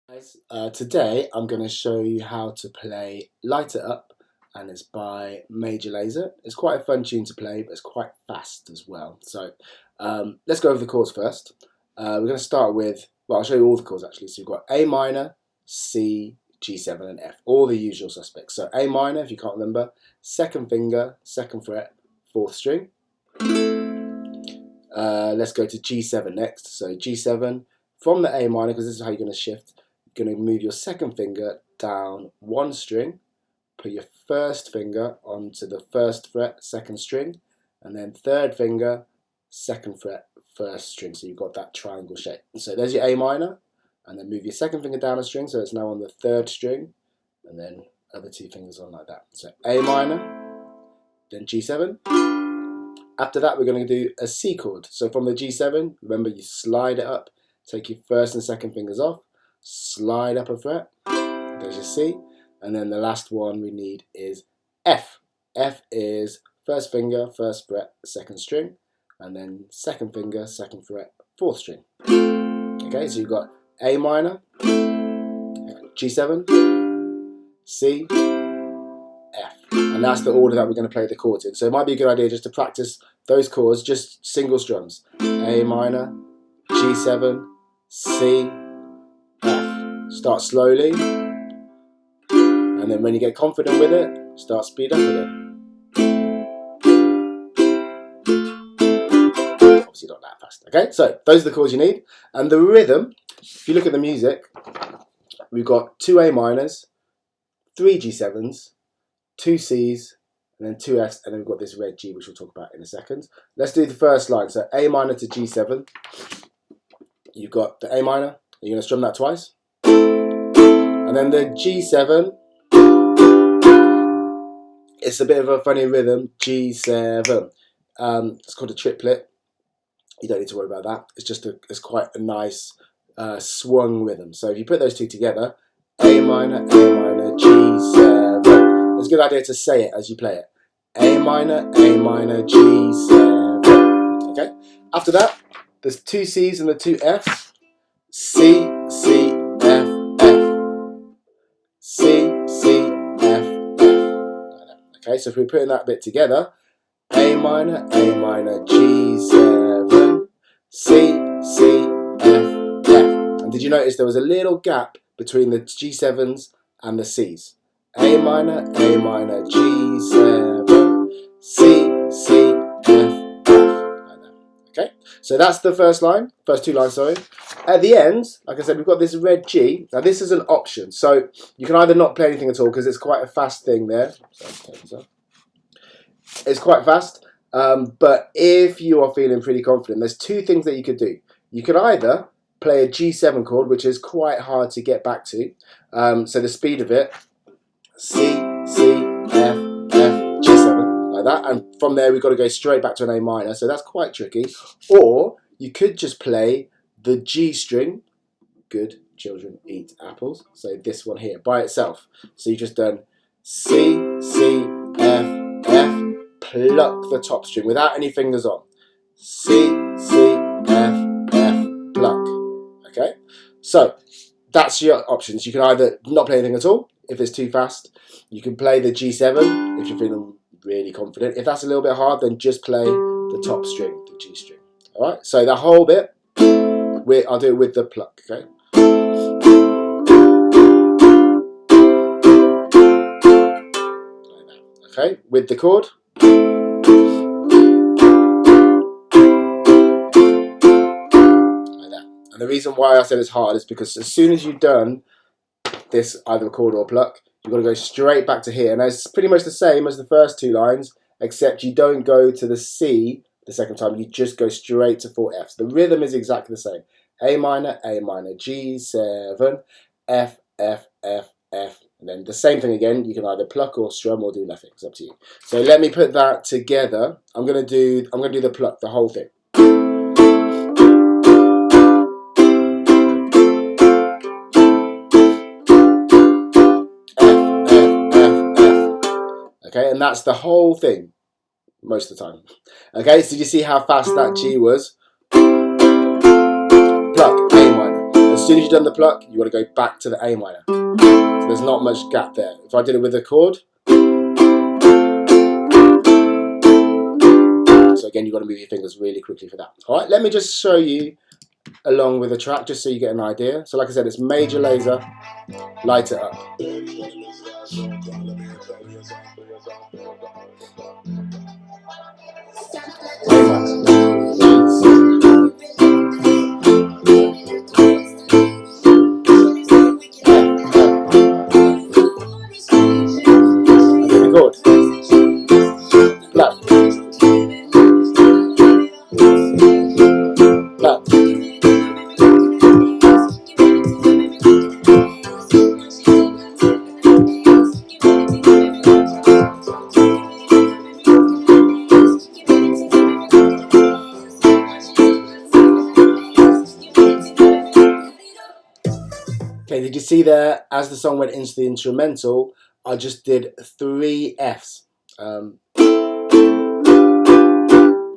Guys, today I'm going to show you how to play Light It Up, and it's by Major Lazer. It's quite a fun tune to play, but it's quite fast as well. So let's go over the chords first. We're going to start with, well, I'll show you all the chords actually. So you've got A minor, C, G7 and F, all the usual suspects. So A minor, if you can't remember, second finger, second fret, fourth string. Let's go to G7 next. So G7 from the A minor, because this is how you're going to shift. You're going to move your second finger down one string, put your first finger onto the first fret, second string, and then third finger, second fret, first string. So you've got that triangle shape. So there's your A minor, and then move your second finger down a string, so it's now on the third string, and then other two fingers on like that. So A minor, then G7. After that, we're going to do a C chord. So from the G7, remember you slide it up, take your first and second fingers off, slide up a fret, there's your C, and then the last one we need is F. F is first finger, first fret, second string, and then second finger, second fret, fourth string. Okay, so you've got A minor, G7, C, F. And that's the order that we're going to play the chords in. So it might be a good idea just to practice those chords, just single strums. A minor, G7, C, F. Start slowly, and then when you get confident with it, start speed up again. Obviously not that fast. Okay, so those are the chords you need. And the rhythm, if you look at the music, we've got two A minors, three G7s, two C's, and then two F's, and then we've got this red G, which we'll talk about in a second. Let's do the first line. So A minor to G7. You've got the A minor. You're going to strum that twice. And then the G7. It's a bit of a funny rhythm. G7. It's called a triplet. You don't need to worry about that. It's quite a nice swung rhythm. So if you put those two together, A minor, G7. It's a good idea to say it as you play it. A minor, G7. Okay? After that, there's two C's and the two F's. C, C, F, F. C, C, F, F. Okay, so if we're putting that bit together, A minor, G7, C, C, F, F. And did you notice there was a little gap between the G7s and the C's? A minor, G7, C, C, F, F. Like that. Okay, so that's the first line, first two lines, sorry. At the end, like I said, we've got this red G. Now this is an option, so you can either not play anything at all because it's quite a fast thing there. It's quite fast, but if you are feeling pretty confident, there's two things that you could do. You could either play a G7 chord, which is quite hard to get back to, so the speed of it, C, C, F, F, G7, like that, and from there we've got to go straight back to an A minor, so that's quite tricky. Or you could just play the G string, good children eat apples, so this one here, by itself. So you've just done C, C, F, F, pluck the top string without any fingers on. C, C, F, F, pluck. Okay? So that's your options. You can either not play anything at all if it's too fast. You can play the G7 if you're feeling really confident. If that's a little bit hard, then just play the top string, the G string. Alright? So the whole bit, I'll do it with the pluck, okay? Like that. Okay? With the chord. And the reason why I said it's hard is because as soon as you've done this, either chord or pluck, you've got to go straight back to here. And it's pretty much the same as the first two lines, except you don't go to the C the second time, you just go straight to four Fs. The rhythm is exactly the same. A minor, G7, F, F, F, F. And then the same thing again, you can either pluck or strum or do nothing. It's up to you. So let me put that together. I'm gonna do the pluck, the whole thing. Okay, and that's the whole thing, most of the time. Okay, so you see how fast that G was? Pluck, A minor. As as soon as you've done the pluck, you want to go back to the A minor. So there's not much gap there. If I did it with a chord, so again, you've got to move your fingers really quickly for that. All right, let me just show you along with the track, just so you get an idea. So like I said, it's major laser, light it up. Chord. Pluck. Pluck. Okay, did you see there, as the song went into the instrumental, I just did 3 Fs. F, F,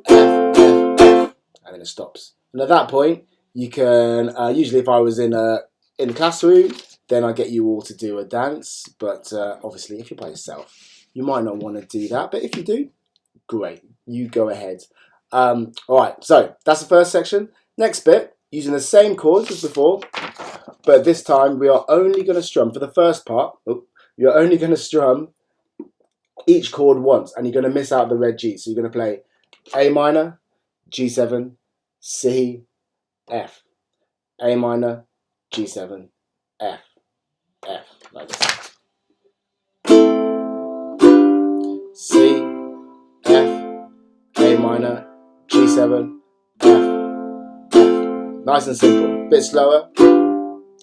F, and then it stops. And at that point, you can, usually if I was in the classroom, then I get you all to do a dance. But obviously, if you're by yourself, you might not want to do that. But if you do, great, you go ahead. All right, so that's the first section. Next bit, using the same chords as before, but this time we are only going to strum for the first part. You're only going to strum each chord once, and you're going to miss out the red G. So you're going to play A minor, G7, C, F. A minor, G7, F, F, like this. C, F, A minor, G7, F, F. Nice and simple. Bit slower.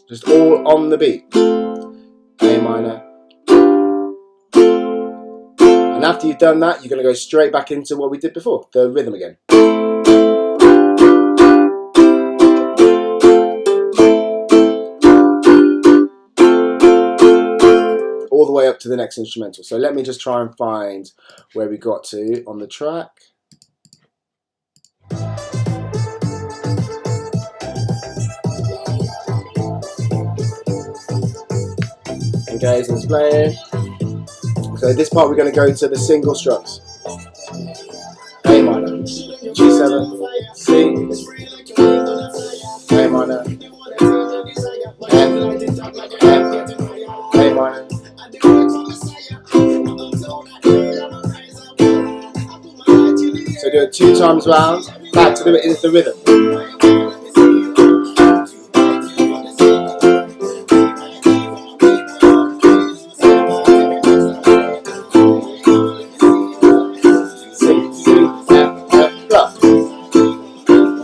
Just all on the beat. A minor. And after you've done that, you're going to go straight back into what we did before, the rhythm again. All the way up to the next instrumental. So let me just try and find where we got to on the track. Okay, so it's playing. So this part we're going to go to the single strums. A minor, G7, C, A minor, F, F, A minor. So do it 2 times round, back to the rhythm.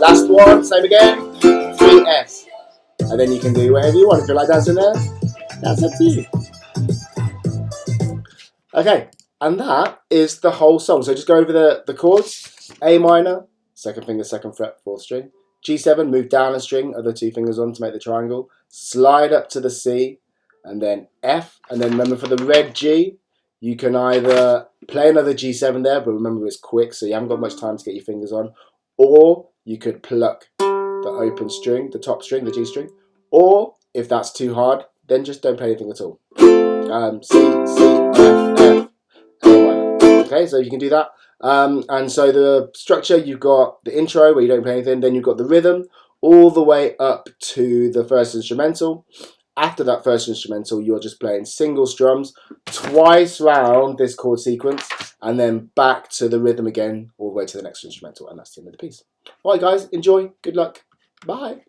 Last one, same again, 3 Fs. And then you can do whatever you want. If you like dancing there, that's up to you. Okay, and that is the whole song. So just go over the chords. A minor, second finger, second fret, 4th string. G7, move down a string, other 2 fingers on to make the triangle. Slide up to the C, and then F. And then remember for the red G, you can either play another G7 there, but remember it's quick, so you haven't got much time to get your fingers on. Or you could pluck the open string, the top string, the G string. Or if that's too hard, then just don't play anything at all. C, C, F, F, A minor. Okay, so you can do that. And so the structure, you've got the intro where you don't play anything, then you've got the rhythm all the way up to the first instrumental. After that first instrumental, you're just playing single strums twice round this chord sequence, and then back to the rhythm again all the way to the next instrumental, and that's the end of the piece. All right, guys, enjoy. Good luck. Bye.